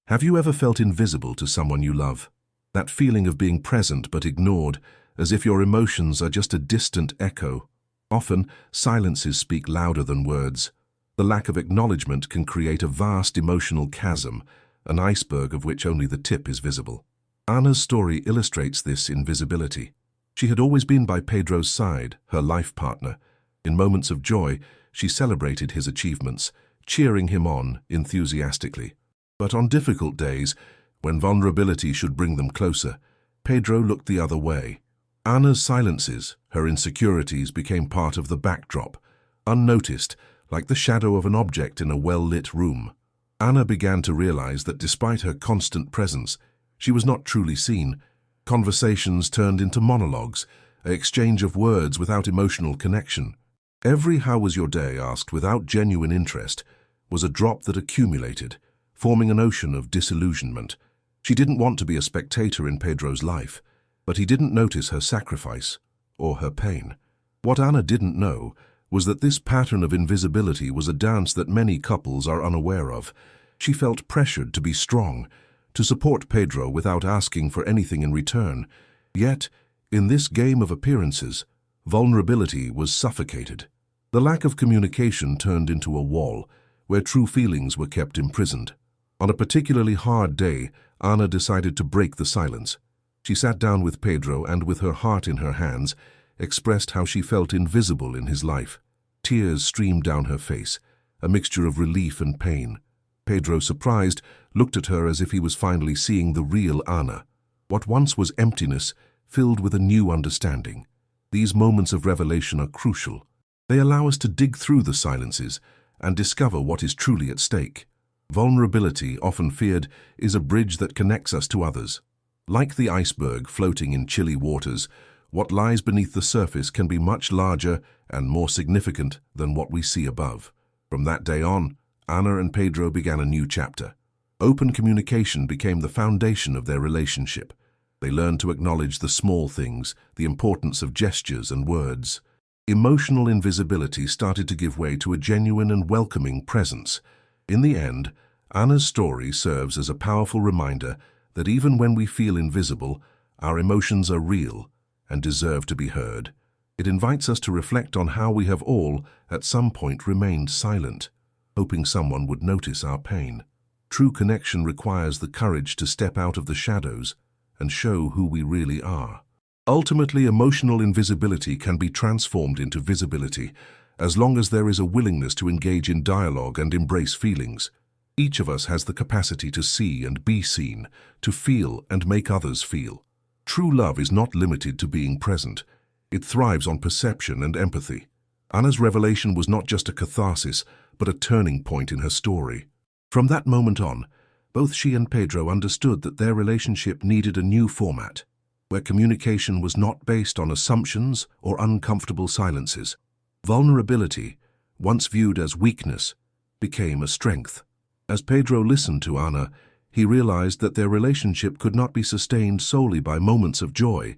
Have you ever felt invisible to someone you love? That feeling of being present but ignored, as if your emotions are just a distant echo. Often, silences speak louder than words. The lack of acknowledgement can create a vast emotional chasm, an iceberg of which only the tip is visible. Anna's story illustrates this invisibility. She had always been by Pedro's side, her life partner. In moments of joy, she celebrated his achievements, cheering him on enthusiastically. But on difficult days, when vulnerability should bring them closer, Pedro looked the other way. Anna's silences, her insecurities, became part of the backdrop, unnoticed, like the shadow of an object in a well-lit room. Anna began to realize that despite her constant presence, she was not truly seen. Conversations turned into monologues, an exchange of words without emotional connection. Every "how was your day?" asked without genuine interest was a drop that accumulated, forming an ocean of disillusionment. She didn't want to be a spectator in Pedro's life, but he didn't notice her sacrifice or her pain. What Anna didn't know was that this pattern of invisibility was a dance that many couples are unaware of. She felt pressured to be strong, to support Pedro without asking for anything in return. Yet, in this game of appearances, vulnerability was suffocated. The lack of communication turned into a wall, where true feelings were kept imprisoned. On a particularly hard day, Anna decided to break the silence. She sat down with Pedro and, with her heart in her hands, expressed how she felt invisible in his life. Tears streamed down her face, a mixture of relief and pain. Pedro, surprised, looked at her as if he was finally seeing the real Anna. What once was emptiness filled with a new understanding. These moments of revelation are crucial. They allow us to dig through the silences and discover what is truly at stake. Vulnerability, often feared, is a bridge that connects us to others. Like the iceberg floating in chilly waters, what lies beneath the surface can be much larger and more significant than what we see above. From that day on, Anna and Pedro began a new chapter. Open communication became the foundation of their relationship. They learned to acknowledge the small things, the importance of gestures and words. Emotional invisibility started to give way to a genuine and welcoming presence. In the end, Anna's story serves as a powerful reminder that even when we feel invisible, our emotions are real and deserve to be heard. It invites us to reflect on how we have all, at some point, remained silent, hoping someone would notice our pain. True connection requires the courage to step out of the shadows and show who we really are. Ultimately, emotional invisibility can be transformed into visibility, as long as there is a willingness to engage in dialogue and embrace feelings. Each of us has the capacity to see and be seen, to feel and make others feel. True love is not limited to being present. It thrives on perception and empathy. Anna's revelation was not just a catharsis, but a turning point in her story. From that moment on, both she and Pedro understood that their relationship needed a new format, where communication was not based on assumptions or uncomfortable silences. Vulnerability, once viewed as weakness, became a strength. As Pedro listened to Anna, he realized that their relationship could not be sustained solely by moments of joy.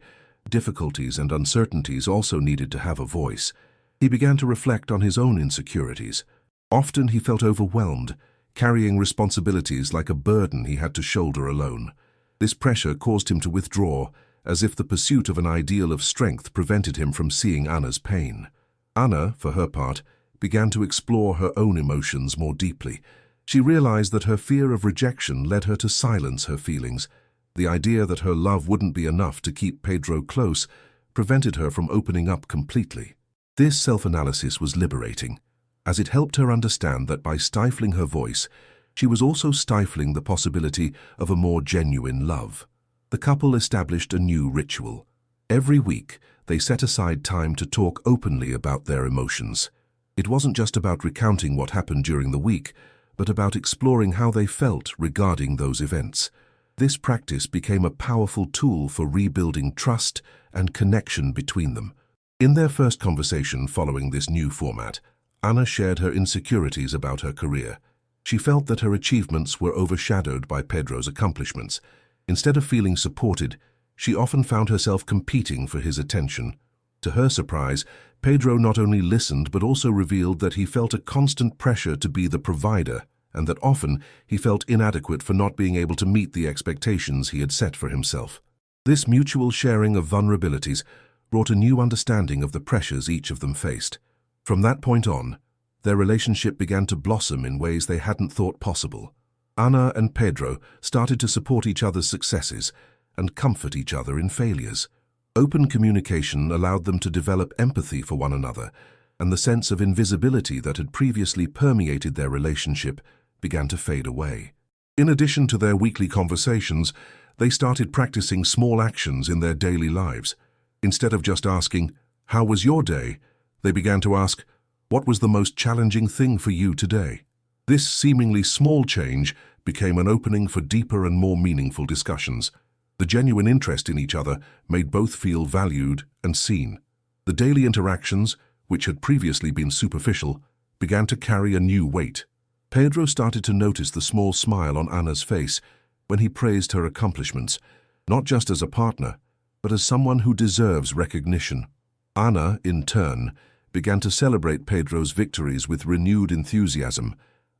Difficulties and uncertainties also needed to have a voice. He began to reflect on his own insecurities. Often he felt overwhelmed, carrying responsibilities like a burden he had to shoulder alone. This pressure caused him to withdraw, as if the pursuit of an ideal of strength prevented him from seeing Anna's pain. Anna, for her part, began to explore her own emotions more deeply. She realized that her fear of rejection led her to silence her feelings. The idea that her love wouldn't be enough to keep Pedro close prevented her from opening up completely. This self-analysis was liberating, as it helped her understand that by stifling her voice, she was also stifling the possibility of a more genuine love. The couple established a new ritual. Every week, they set aside time to talk openly about their emotions. It wasn't just about recounting what happened during the week, but about exploring how they felt regarding those events. This practice became a powerful tool for rebuilding trust and connection between them. In their first conversation following this new format, Anna shared her insecurities about her career. She felt that her achievements were overshadowed by Pedro's accomplishments. Instead of feeling supported, she often found herself competing for his attention. To her surprise, Pedro not only listened but also revealed that he felt a constant pressure to be the provider and that often he felt inadequate for not being able to meet the expectations he had set for himself. This mutual sharing of vulnerabilities brought a new understanding of the pressures each of them faced. From that point on, their relationship began to blossom in ways they hadn't thought possible. Ana and Pedro started to support each other's successes and comfort each other in failures. Open communication allowed them to develop empathy for one another, and the sense of invisibility that had previously permeated their relationship began to fade away. In addition to their weekly conversations, they started practicing small actions in their daily lives. Instead of just asking, "How was your day?" they began to ask, "What was the most challenging thing for you today?" This seemingly small change became an opening for deeper and more meaningful discussions. The genuine interest in each other made both feel valued and seen. The daily interactions, which had previously been superficial, began to carry a new weight. Pedro started to notice the small smile on Ana's face when he praised her accomplishments, not just as a partner, but as someone who deserves recognition. Ana, in turn, began to celebrate Pedro's victories with renewed enthusiasm,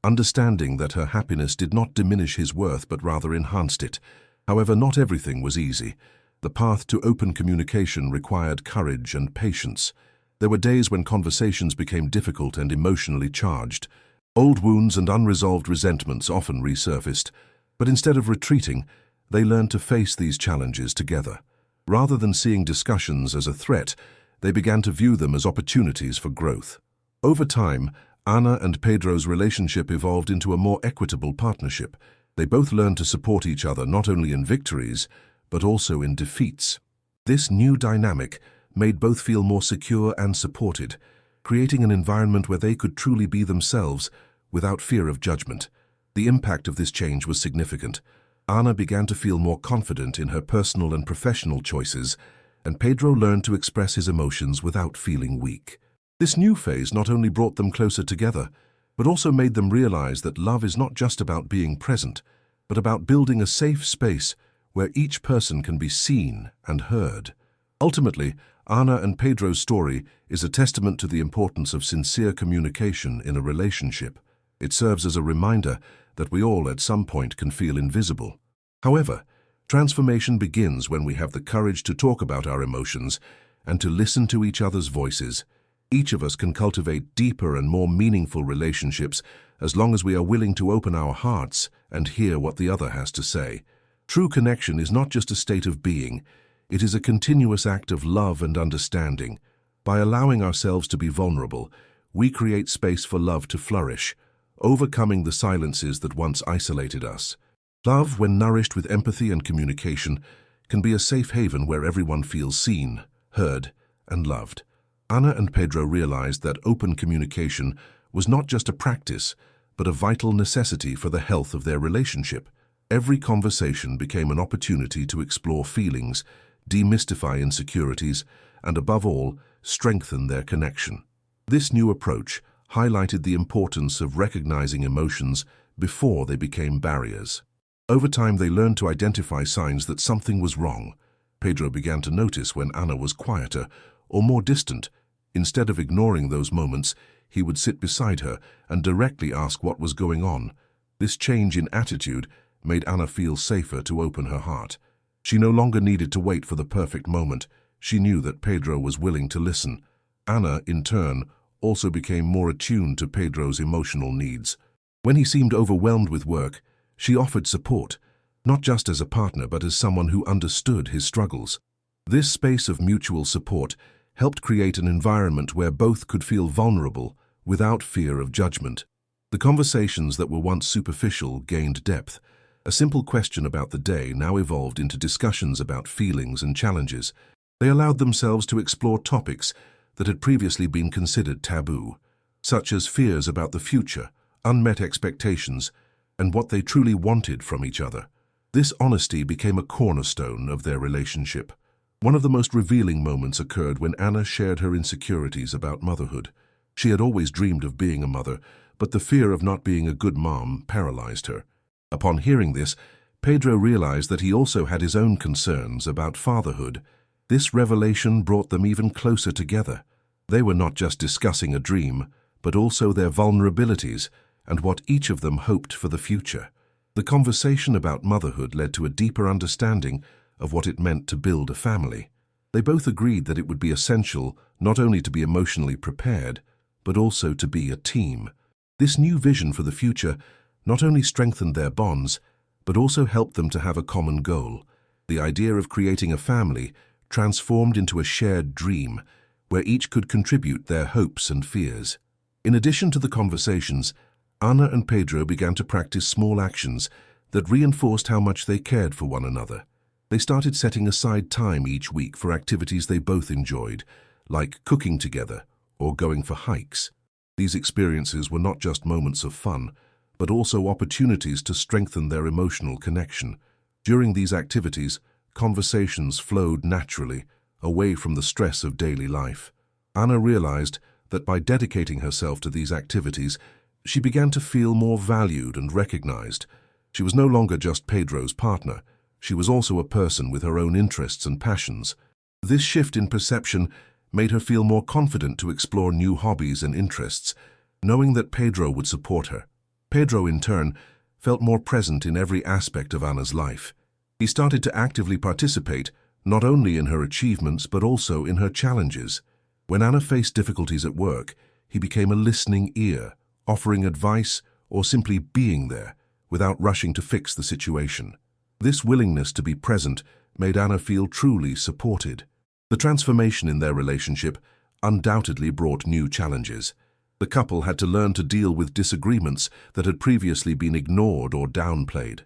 understanding that her happiness did not diminish his worth but rather enhanced it. However, not everything was easy. The path to open communication required courage and patience. There were days when conversations became difficult and emotionally charged. Old wounds and unresolved resentments often resurfaced, but instead of retreating, they learned to face these challenges together. Rather than seeing discussions as a threat, they began to view them as opportunities for growth. Over time, Ana and Pedro's relationship evolved into a more equitable partnership. They both learned to support each other not only in victories, but also in defeats. This new dynamic made both feel more secure and supported, creating an environment where they could truly be themselves without fear of judgment. The impact of this change was significant. Ana began to feel more confident in her personal and professional choices, and Pedro learned to express his emotions without feeling weak. This new phase not only brought them closer together, but also made them realize that love is not just about being present, but about building a safe space where each person can be seen and heard. Ultimately, Ana and Pedro's story is a testament to the importance of sincere communication in a relationship. It serves as a reminder that we all at some point can feel invisible. However, transformation begins when we have the courage to talk about our emotions and to listen to each other's voices. Each of us can cultivate deeper and more meaningful relationships as long as we are willing to open our hearts and hear what the other has to say. True connection is not just a state of being, it is a continuous act of love and understanding. By allowing ourselves to be vulnerable, we create space for love to flourish, overcoming the silences that once isolated us. Love, when nourished with empathy and communication, can be a safe haven where everyone feels seen, heard, and loved. Ana and Pedro realized that open communication was not just a practice, but a vital necessity for the health of their relationship. Every conversation became an opportunity to explore feelings, demystify insecurities, and above all, strengthen their connection. This new approach highlighted the importance of recognizing emotions before they became barriers. Over time, they learned to identify signs that something was wrong. Pedro began to notice when Ana was quieter or more distant. Instead of ignoring those moments, he would sit beside her and directly ask what was going on. This change in attitude made Ana feel safer to open her heart. She no longer needed to wait for the perfect moment. She knew that Pedro was willing to listen. Ana, in turn, also became more attuned to Pedro's emotional needs. When he seemed overwhelmed with work, she offered support, not just as a partner but as someone who understood his struggles. This space of mutual support helped create an environment where both could feel vulnerable without fear of judgment. The conversations that were once superficial gained depth. A simple question about the day now evolved into discussions about feelings and challenges. They allowed themselves to explore topics that had previously been considered taboo, such as fears about the future, unmet expectations, and what they truly wanted from each other. This honesty became a cornerstone of their relationship. One of the most revealing moments occurred when Ana shared her insecurities about motherhood. She had always dreamed of being a mother, but the fear of not being a good mom paralyzed her. Upon hearing this, Pedro realized that he also had his own concerns about fatherhood. This revelation brought them even closer together. They were not just discussing a dream, but also their vulnerabilities and what each of them hoped for the future. The conversation about motherhood led to a deeper understanding of what it meant to build a family. They both agreed that it would be essential not only to be emotionally prepared, but also to be a team. This new vision for the future not only strengthened their bonds, but also helped them to have a common goal. The idea of creating a family transformed into a shared dream, where each could contribute their hopes and fears. In addition to the conversations, Ana and Pedro began to practice small actions that reinforced how much they cared for one another. They started setting aside time each week for activities they both enjoyed, like cooking together or going for hikes. These experiences were not just moments of fun, but also opportunities to strengthen their emotional connection. During these activities, conversations flowed naturally, away from the stress of daily life. Ana realized that by dedicating herself to these activities, she began to feel more valued and recognized. She was no longer just Pedro's partner. She was also a person with her own interests and passions. This shift in perception made her feel more confident to explore new hobbies and interests, knowing that Pedro would support her. Pedro, in turn, felt more present in every aspect of Ana's life. He started to actively participate, not only in her achievements but also in her challenges. When Ana faced difficulties at work, he became a listening ear, offering advice or simply being there without rushing to fix the situation. This willingness to be present made Ana feel truly supported. The transformation in their relationship undoubtedly brought new challenges. The couple had to learn to deal with disagreements that had previously been ignored or downplayed.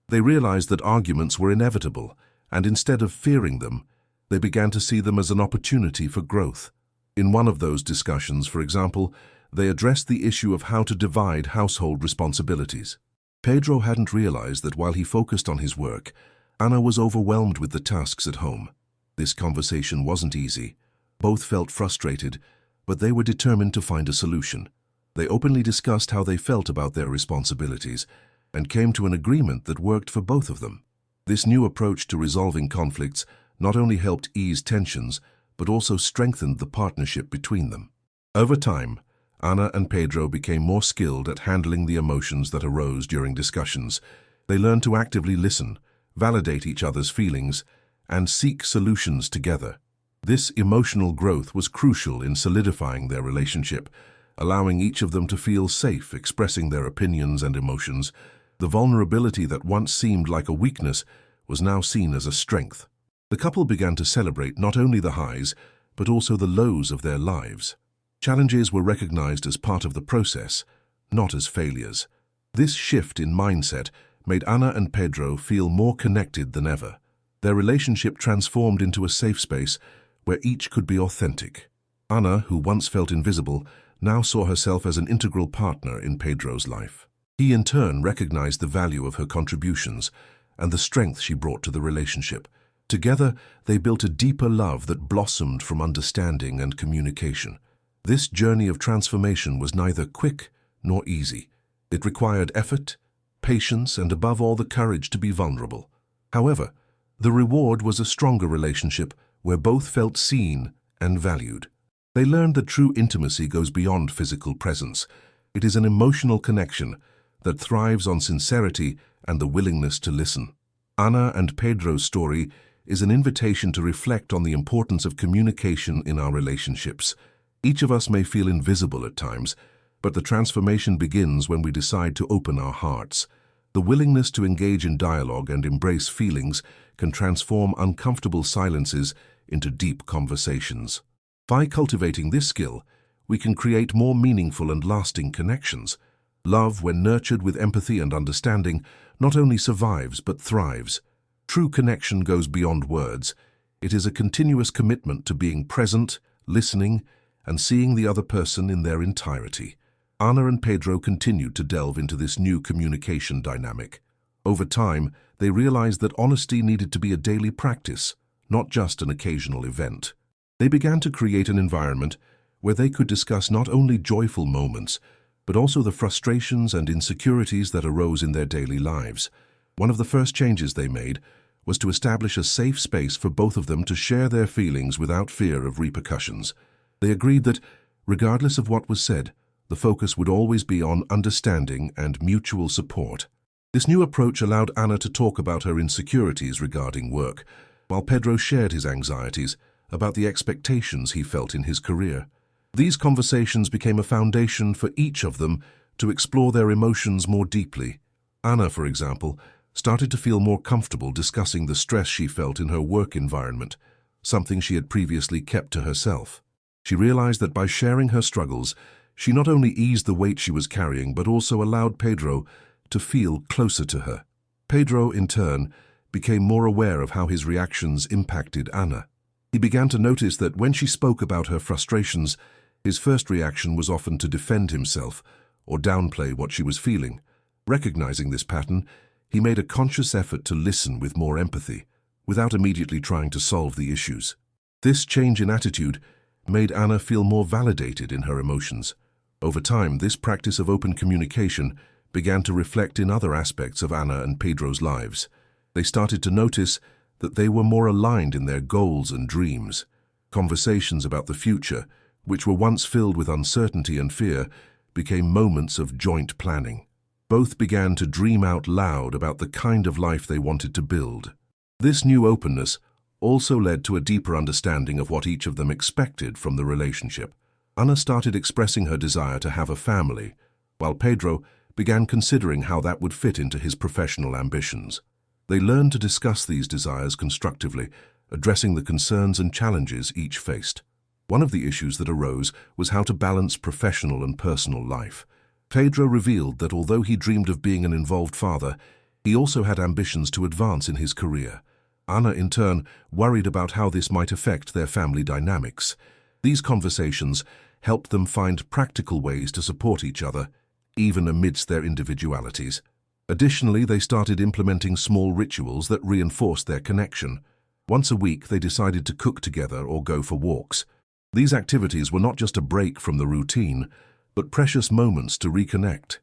They realized that arguments were inevitable, and instead of fearing them, they began to see them as an opportunity for growth. In one of those discussions, for example, they addressed the issue of how to divide household responsibilities. Pedro hadn't realized that while he focused on his work, Ana was overwhelmed with the tasks at home. This conversation wasn't easy. Both felt frustrated, but they were determined to find a solution. They openly discussed how they felt about their responsibilities and came to an agreement that worked for both of them. This new approach to resolving conflicts not only helped ease tensions, but also strengthened the partnership between them. Over time, Ana and Pedro became more skilled at handling the emotions that arose during discussions. They learned to actively listen, validate each other's feelings, and seek solutions together. This emotional growth was crucial in solidifying their relationship, allowing each of them to feel safe expressing their opinions and emotions. The vulnerability that once seemed like a weakness was now seen as a strength. The couple began to celebrate not only the highs, but also the lows of their lives. Challenges were recognized as part of the process, not as failures. This shift in mindset made Ana and Pedro feel more connected than ever. Their relationship transformed into a safe space where each could be authentic. Ana, who once felt invisible, now saw herself as an integral partner in Pedro's life. He in turn recognized the value of her contributions and the strength she brought to the relationship. Together, they built a deeper love that blossomed from understanding and communication. This journey of transformation was neither quick nor easy. It required effort, patience, and above all the courage to be vulnerable. However, the reward was a stronger relationship where both felt seen and valued. They learned that true intimacy goes beyond physical presence. It is an emotional connection that thrives on sincerity and the willingness to listen. Ana and Pedro's story is an invitation to reflect on the importance of communication in our relationships. Each of us may feel invisible at times, but the transformation begins when we decide to open our hearts. The willingness to engage in dialogue and embrace feelings can transform uncomfortable silences into deep conversations. By cultivating this skill, we can create more meaningful and lasting connections. Love, when nurtured with empathy and understanding, not only survives but thrives. True connection goes beyond words. It is a continuous commitment to being present, listening, and seeing the other person in their entirety. Ana and Pedro continued to delve into this new communication dynamic. Over time, they realized that honesty needed to be a daily practice, not just an occasional event. They began to create an environment where they could discuss not only joyful moments, but also the frustrations and insecurities that arose in their daily lives. One of the first changes they made was to establish a safe space for both of them to share their feelings without fear of repercussions. They agreed that, regardless of what was said, The focus would always be on understanding and mutual support. This new approach allowed Anna to talk about her insecurities regarding work, while Pedro shared his anxieties about the expectations he felt in his career. These conversations became a foundation for each of them to explore their emotions more deeply. Anna, for example, started to feel more comfortable discussing the stress she felt in her work environment, something she had previously kept to herself. She realized that by sharing her struggles, she not only eased the weight she was carrying but also allowed Pedro to feel closer to her. Pedro, in turn, became more aware of how his reactions impacted Anna. He began to notice that when she spoke about her frustrations, his first reaction was often to defend himself or downplay what she was feeling. Recognizing this pattern, he made a conscious effort to listen with more empathy, without immediately trying to solve the issues. This change in attitude made Anna feel more validated in her emotions. Over time, this practice of open communication began to reflect in other aspects of Anna and Pedro's lives. They started to notice that they were more aligned in their goals and dreams. Conversations about the future, which were once filled with uncertainty and fear, became moments of joint planning. Both began to dream out loud about the kind of life they wanted to build. This new openness also led to a deeper understanding of what each of them expected from the relationship. Anna started expressing her desire to have a family, while Pedro began considering how that would fit into his professional ambitions. They learned to discuss these desires constructively, addressing the concerns and challenges each faced. One of the issues that arose was how to balance professional and personal life. Pedro revealed that although he dreamed of being an involved father, he also had ambitions to advance in his career. Anna, in turn, worried about how this might affect their family dynamics. These conversations helped them find practical ways to support each other, even amidst their individualities. Additionally, they started implementing small rituals that reinforced their connection. Once a week, they decided to cook together or go for walks. These activities were not just a break from the routine, but precious moments to reconnect.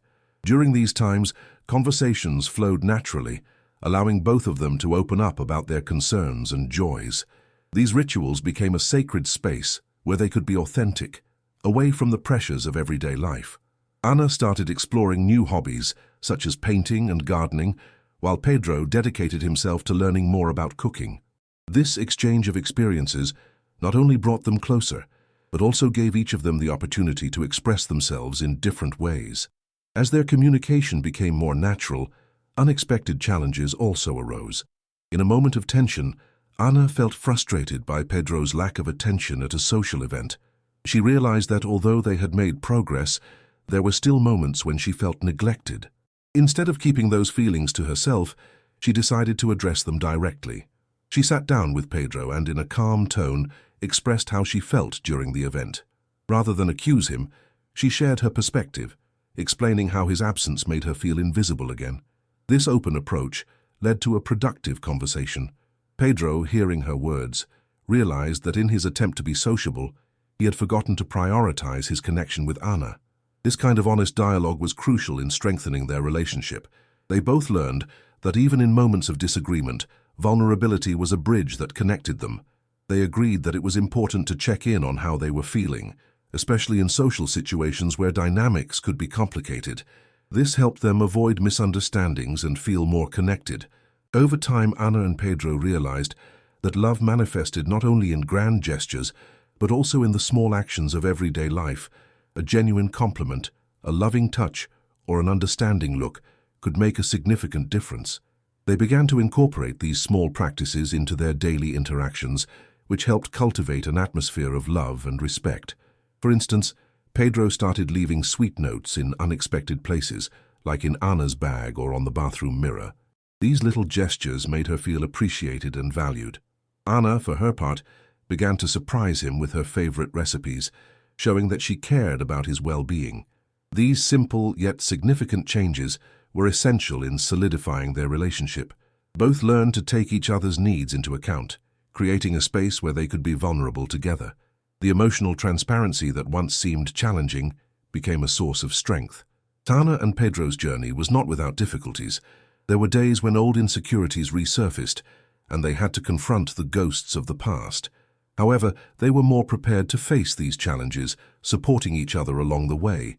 During these times, conversations flowed naturally, allowing both of them to open up about their concerns and joys. These rituals became a sacred space where they could be authentic, away from the pressures of everyday life. Anna started exploring new hobbies, such as painting and gardening, while Pedro dedicated himself to learning more about cooking. This exchange of experiences not only brought them closer, but also gave each of them the opportunity to express themselves in different ways. As their communication became more natural, unexpected challenges also arose. In a moment of tension, Anna felt frustrated by Pedro's lack of attention at a social event. She realized that although they had made progress, there were still moments when she felt neglected. Instead of keeping those feelings to herself, she decided to address them directly. She sat down with Pedro and, in a calm tone, expressed how she felt during the event. Rather than accuse him, she shared her perspective, explaining how his absence made her feel invisible again. This open approach led to a productive conversation. Pedro, hearing her words, realized that in his attempt to be sociable, he had forgotten to prioritize his connection with Anna. This kind of honest dialogue was crucial in strengthening their relationship. They both learned that even in moments of disagreement, vulnerability was a bridge that connected them. They agreed that it was important to check in on how they were feeling, especially in social situations where dynamics could be complicated. This helped them avoid misunderstandings and feel more connected. Over time, Anna and Pedro realized that love manifested not only in grand gestures, but also in the small actions of everyday life. A genuine compliment, a loving touch, or an understanding look could make a significant difference. They began to incorporate these small practices into their daily interactions, which helped cultivate an atmosphere of love and respect. For instance, Pedro started leaving sweet notes in unexpected places, like in Anna's bag or on the bathroom mirror. These little gestures made her feel appreciated and valued. Anna, for her part, began to surprise him with her favorite recipes, showing that she cared about his well-being. These simple yet significant changes were essential in solidifying their relationship. Both learned to take each other's needs into account, creating a space where they could be vulnerable together. The emotional transparency that once seemed challenging became a source of strength. Anna and Pedro's journey was not without difficulties. There were days when old insecurities resurfaced, and they had to confront the ghosts of the past. However, they were more prepared to face these challenges, supporting each other along the way.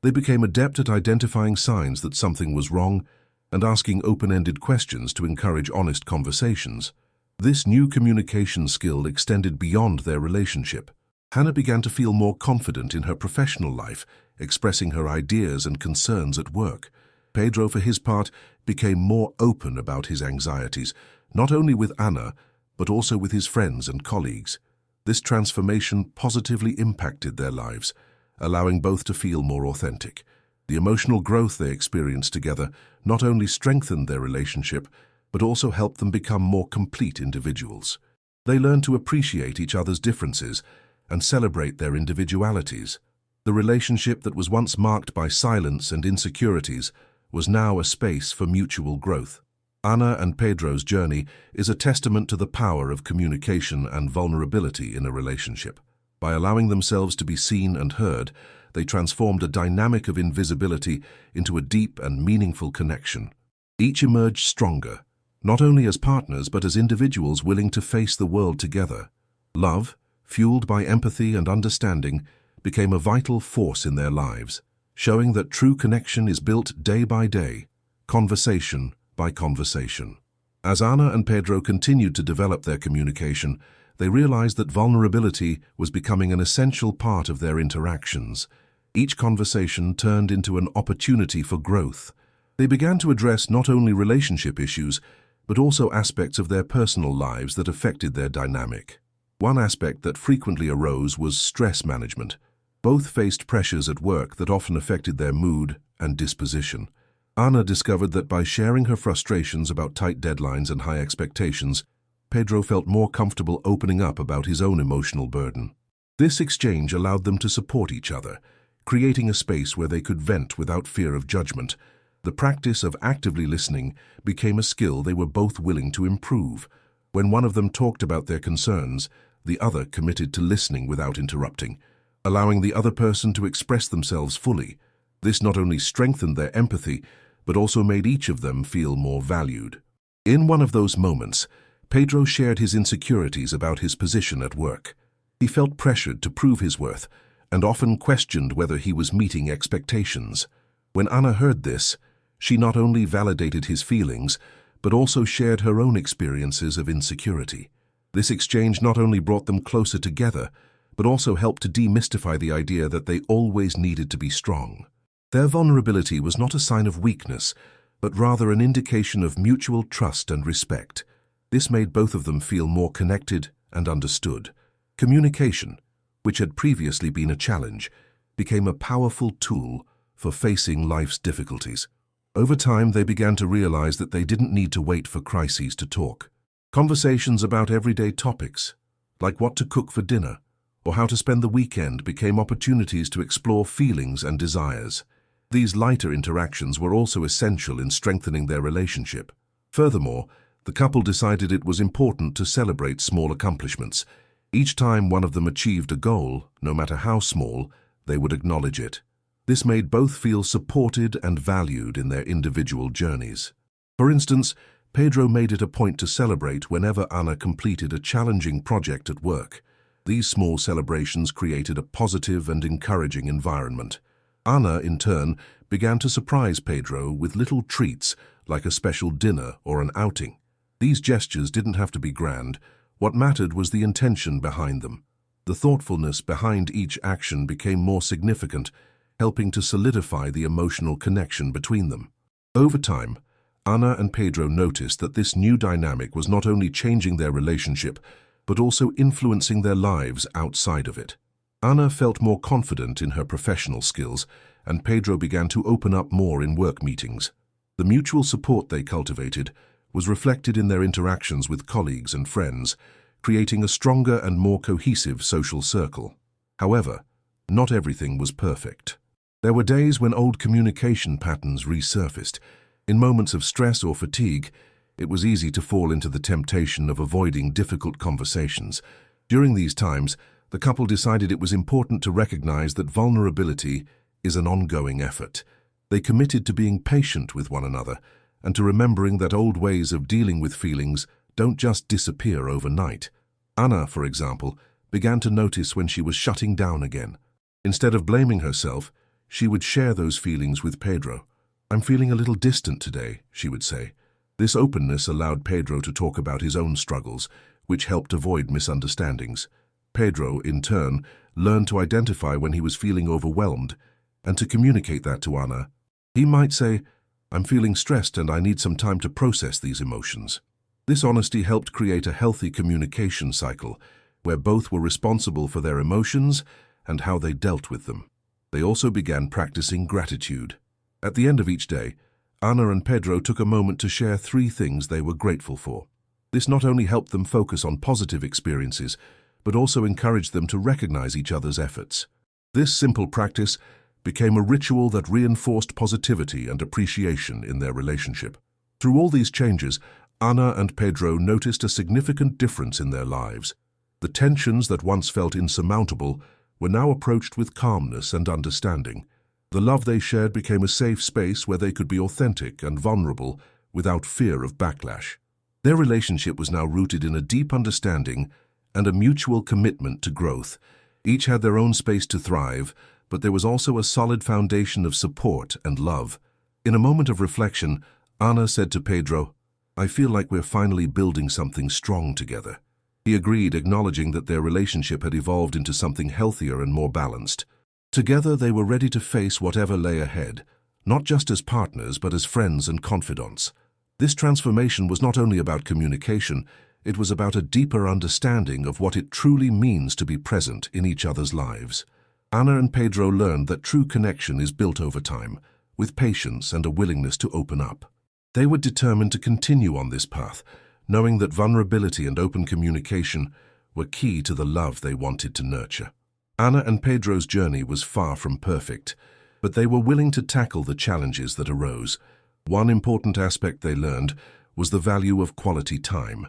They became adept at identifying signs that something was wrong and asking open-ended questions to encourage honest conversations. This new communication skill extended beyond their relationship. Hannah began to feel more confident in her professional life, expressing her ideas and concerns at work. Pedro, for his part, became more open about his anxieties, not only with Anna, but also with his friends and colleagues. This transformation positively impacted their lives, allowing both to feel more authentic. The emotional growth they experienced together not only strengthened their relationship, but also helped them become more complete individuals. They learned to appreciate each other's differences and celebrate their individualities. The relationship that was once marked by silence and insecurities was now a space for mutual growth. Ana and Pedro's journey is a testament to the power of communication and vulnerability in a relationship. By allowing themselves to be seen and heard, they transformed a dynamic of invisibility into a deep and meaningful connection. Each emerged stronger, not only as partners but as individuals willing to face the world together. Love, fueled by empathy and understanding, became a vital force in their lives, showing that true connection is built day by day, conversation by conversation. As Ana and Pedro continued to develop their communication, they realized that vulnerability was becoming an essential part of their interactions. Each conversation turned into an opportunity for growth. They began to address not only relationship issues, but also aspects of their personal lives that affected their dynamic. One aspect that frequently arose was stress management. Both faced pressures at work that often affected their mood and disposition. Ana discovered that by sharing her frustrations about tight deadlines and high expectations, Pedro felt more comfortable opening up about his own emotional burden. This exchange allowed them to support each other, creating a space where they could vent without fear of judgment. The practice of actively listening became a skill they were both willing to improve. When one of them talked about their concerns, the other committed to listening without interrupting, allowing the other person to express themselves fully. This not only strengthened their empathy, but also made each of them feel more valued. In one of those moments, Pedro shared his insecurities about his position at work. He felt pressured to prove his worth, and often questioned whether he was meeting expectations. When Ana heard this, she not only validated his feelings, but also shared her own experiences of insecurity. This exchange not only brought them closer together, but also helped to demystify the idea that they always needed to be strong. Their vulnerability was not a sign of weakness, but rather an indication of mutual trust and respect. This made both of them feel more connected and understood. Communication, which had previously been a challenge, became a powerful tool for facing life's difficulties. Over time, they began to realize that they didn't need to wait for crises to talk. Conversations about everyday topics, like what to cook for dinner or how to spend the weekend, became opportunities to explore feelings and desires. These lighter interactions were also essential in strengthening their relationship. Furthermore, the couple decided it was important to celebrate small accomplishments. Each time one of them achieved a goal, no matter how small, they would acknowledge it. This made both feel supported and valued in their individual journeys. For instance, Pedro made it a point to celebrate whenever Ana completed a challenging project at work. These small celebrations created a positive and encouraging environment. Ana, in turn, began to surprise Pedro with little treats like a special dinner or an outing. These gestures didn't have to be grand. What mattered was the intention behind them. The thoughtfulness behind each action became more significant, helping to solidify the emotional connection between them. Over time, Ana and Pedro noticed that this new dynamic was not only changing their relationship, but also influencing their lives outside of it. Ana felt more confident in her professional skills, and Pedro began to open up more in work meetings. The mutual support they cultivated was reflected in their interactions with colleagues and friends, creating a stronger and more cohesive social circle. However, not everything was perfect. There were days when old communication patterns resurfaced. In moments of stress or fatigue, it was easy to fall into the temptation of avoiding difficult conversations. During these times, the couple decided it was important to recognize that vulnerability is an ongoing effort. They committed to being patient with one another and to remembering that old ways of dealing with feelings don't just disappear overnight. Ana, for example, began to notice when she was shutting down again. Instead of blaming herself, she would share those feelings with Pedro. "I'm feeling a little distant today," she would say. This openness allowed Pedro to talk about his own struggles, which helped avoid misunderstandings. Pedro, in turn, learned to identify when he was feeling overwhelmed and to communicate that to Ana. He might say, "I'm feeling stressed and I need some time to process these emotions." This honesty helped create a healthy communication cycle where both were responsible for their emotions and how they dealt with them. They also began practicing gratitude. At the end of each day, Ana and Pedro took a moment to share 3 things they were grateful for. This not only helped them focus on positive experiences, but also encouraged them to recognize each other's efforts. This simple practice became a ritual that reinforced positivity and appreciation in their relationship. Through all these changes, Ana and Pedro noticed a significant difference in their lives. The tensions that once felt insurmountable were now approached with calmness and understanding. The love they shared became a safe space where they could be authentic and vulnerable without fear of backlash. Their relationship was now rooted in a deep understanding and a mutual commitment to growth. Each had their own space to thrive, but there was also a solid foundation of support and love. In a moment of reflection, Ana said to Pedro, "I feel like we're finally building something strong together." He agreed, acknowledging that their relationship had evolved into something healthier and more balanced. Together, they were ready to face whatever lay ahead, not just as partners, but as friends and confidants. This transformation was not only about communication, it was about a deeper understanding of what it truly means to be present in each other's lives. Ana and Pedro learned that true connection is built over time, with patience and a willingness to open up. They were determined to continue on this path, knowing that vulnerability and open communication were key to the love they wanted to nurture. Ana and Pedro's journey was far from perfect, but they were willing to tackle the challenges that arose. One important aspect they learned was the value of quality time.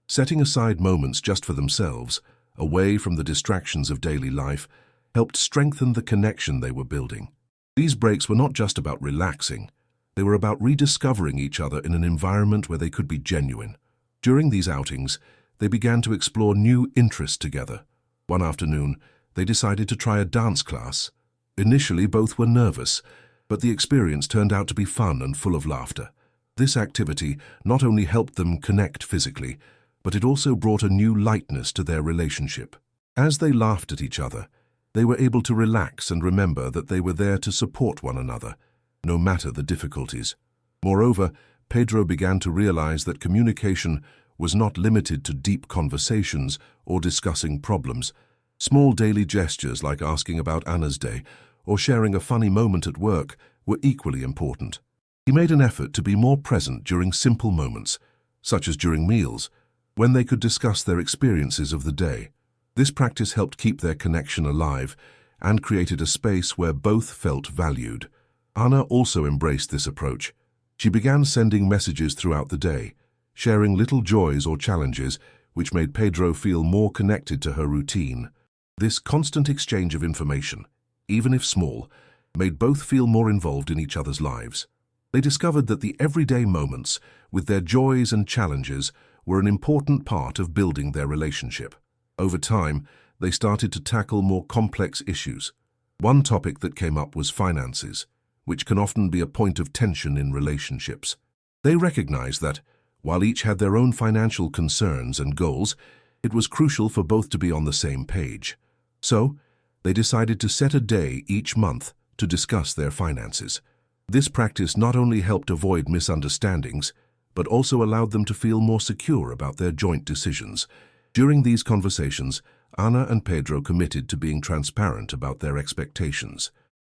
Setting aside moments just for themselves, away from the distractions of daily life, helped strengthen the connection they were building. These breaks were not just about relaxing. They were about rediscovering each other in an environment where they could be genuine. During these outings, they began to explore new interests together. One afternoon, they decided to try a dance class. Initially, both were nervous, but the experience turned out to be fun and full of laughter. This activity not only helped them connect physically, but it also brought a new lightness to their relationship. As they laughed at each other, they were able to relax and remember that they were there to support one another, no matter the difficulties. Moreover, Pedro began to realize that communication was not limited to deep conversations or discussing problems. Small daily gestures like asking about Ana's day or sharing a funny moment at work were equally important. He made an effort to be more present during simple moments, such as during meals, when they could discuss their experiences of the day. This practice helped keep their connection alive and created a space where both felt valued. Ana also embraced this approach. She began sending messages throughout the day, sharing little joys or challenges which made Pedro feel more connected to her routine. This constant exchange of information, even if small, made both feel more involved in each other's lives. They discovered that the everyday moments, with their joys and challenges, were an important part of building their relationship. Over time, they started to tackle more complex issues. One topic that came up was finances, which can often be a point of tension in relationships. They recognized that, while each had their own financial concerns and goals, it was crucial for both to be on the same page. So, they decided to set a day each month to discuss their finances. This practice not only helped avoid misunderstandings, but also allowed them to feel more secure about their joint decisions. During these conversations, Ana and Pedro committed to being transparent about their expectations.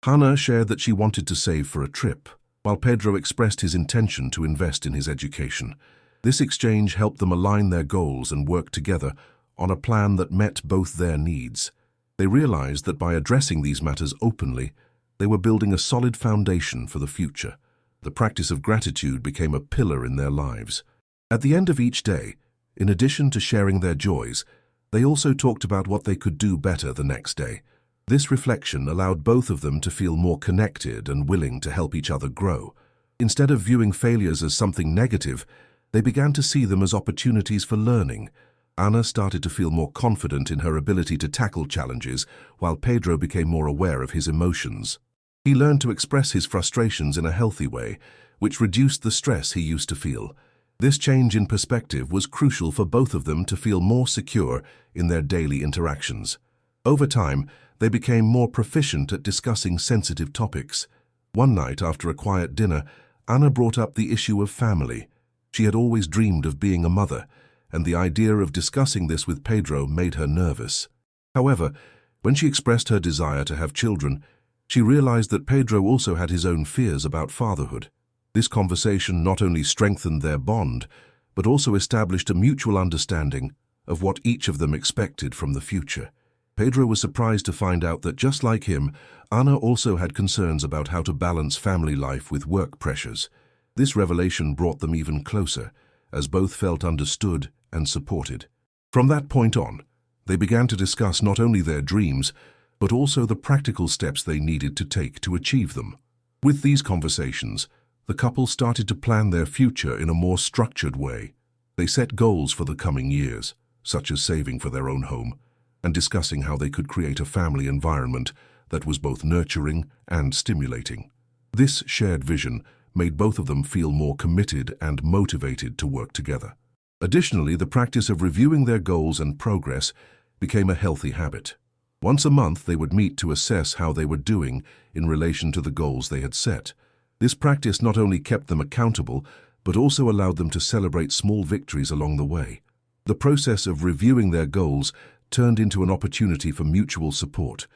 Ana shared that she wanted to save for a trip, while Pedro expressed his intention to invest in his education. This exchange helped them align their goals and work together on a plan that met both their needs. They realized that by addressing these matters openly, they were building a solid foundation for the future. The practice of gratitude became a pillar in their lives. At the end of each day, in addition to sharing their joys, they also talked about what they could do better the next day. This reflection allowed both of them to feel more connected and willing to help each other grow. Instead of viewing failures as something negative, they began to see them as opportunities for learning. Ana started to feel more confident in her ability to tackle challenges, while Pedro became more aware of his emotions. He learned to express his frustrations in a healthy way, which reduced the stress he used to feel. This change in perspective was crucial for both of them to feel more secure in their daily interactions. Over time, they became more proficient at discussing sensitive topics. One night, after a quiet dinner, Anna brought up the issue of family. She had always dreamed of being a mother, and the idea of discussing this with Pedro made her nervous. However, when she expressed her desire to have children, she realized that Pedro also had his own fears about fatherhood. This conversation not only strengthened their bond, but also established a mutual understanding of what each of them expected from the future. Pedro was surprised to find out that just like him, Anna also had concerns about how to balance family life with work pressures. This revelation brought them even closer, as both felt understood and supported. From that point on, they began to discuss not only their dreams, but also the practical steps they needed to take to achieve them. With these conversations, the couple started to plan their future in a more structured way. They set goals for the coming years, such as saving for their own home, and discussing how they could create a family environment that was both nurturing and stimulating. This shared vision made both of them feel more committed and motivated to work together. Additionally, the practice of reviewing their goals and progress became a healthy habit. Once a month, they would meet to assess how they were doing in relation to the goals they had set. This practice not only kept them accountable, but also allowed them to celebrate small victories along the way. The process of reviewing their goals turned into an opportunity for mutual support,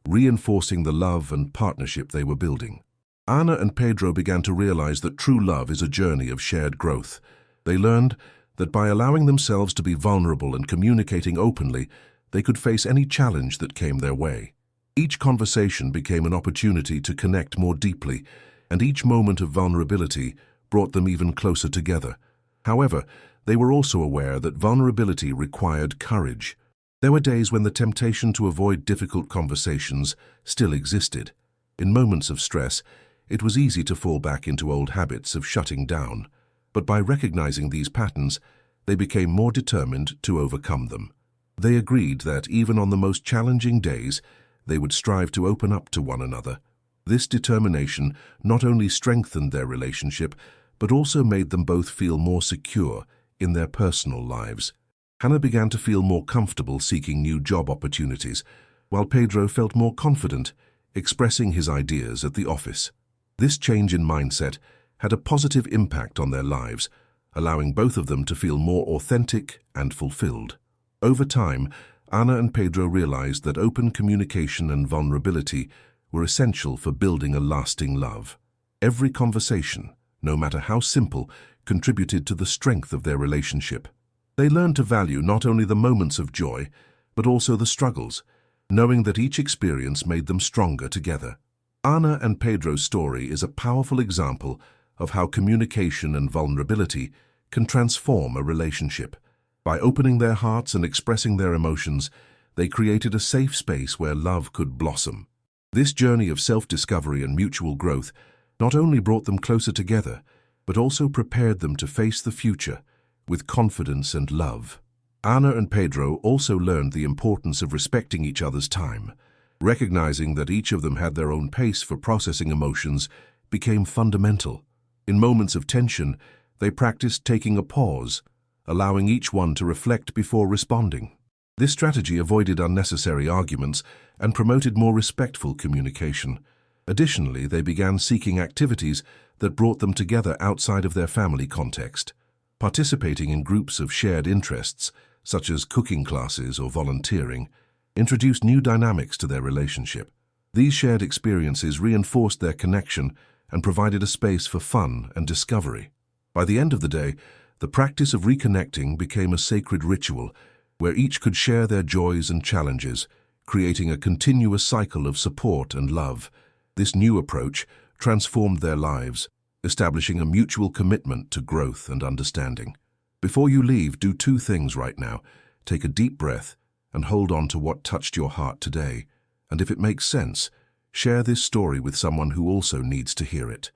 reinforcing the love and partnership they were building. Anna and Pedro began to realize that true love is a journey of shared growth. They learned that by allowing themselves to be vulnerable and communicating openly, they could face any challenge that came their way. Each conversation became an opportunity to connect more deeply, and each moment of vulnerability brought them even closer together. However, they were also aware that vulnerability required courage. There were days when the temptation to avoid difficult conversations still existed. In moments of stress, it was easy to fall back into old habits of shutting down. But by recognizing these patterns, they became more determined to overcome them. They agreed that even on the most challenging days, they would strive to open up to one another. This determination not only strengthened their relationship, but also made them both feel more secure in their personal lives. Hannah began to feel more comfortable seeking new job opportunities, while Pedro felt more confident expressing his ideas at the office. This change in mindset had a positive impact on their lives, allowing both of them to feel more authentic and fulfilled. Over time, Anna and Pedro realized that open communication and vulnerability were essential for building a lasting love. Every conversation, no matter how simple, contributed to the strength of their relationship. They learned to value not only the moments of joy, but also the struggles, knowing that each experience made them stronger together. Anna and Pedro's story is a powerful example of how communication and vulnerability can transform a relationship. By opening their hearts and expressing their emotions, they created a safe space where love could blossom. This journey of self-discovery and mutual growth not only brought them closer together, but also prepared them to face the future with confidence and love. Anna and Pedro also learned the importance of respecting each other's time. Recognizing that each of them had their own pace for processing emotions became fundamental. In moments of tension, they practiced taking a pause, allowing each one to reflect before responding. This strategy avoided unnecessary arguments and promoted more respectful communication. Additionally, they began seeking activities that brought them together outside of their family context. Participating in groups of shared interests, such as cooking classes or volunteering, introduced new dynamics to their relationship. These shared experiences reinforced their connection and provided a space for fun and discovery. By the end of the day, the practice of reconnecting became a sacred ritual where each could share their joys and challenges, creating a continuous cycle of support and love. This new approach transformed their lives, establishing a mutual commitment to growth and understanding. Before you leave, do two things right now. Take a deep breath and hold on to what touched your heart today. And if it makes sense, share this story with someone who also needs to hear it.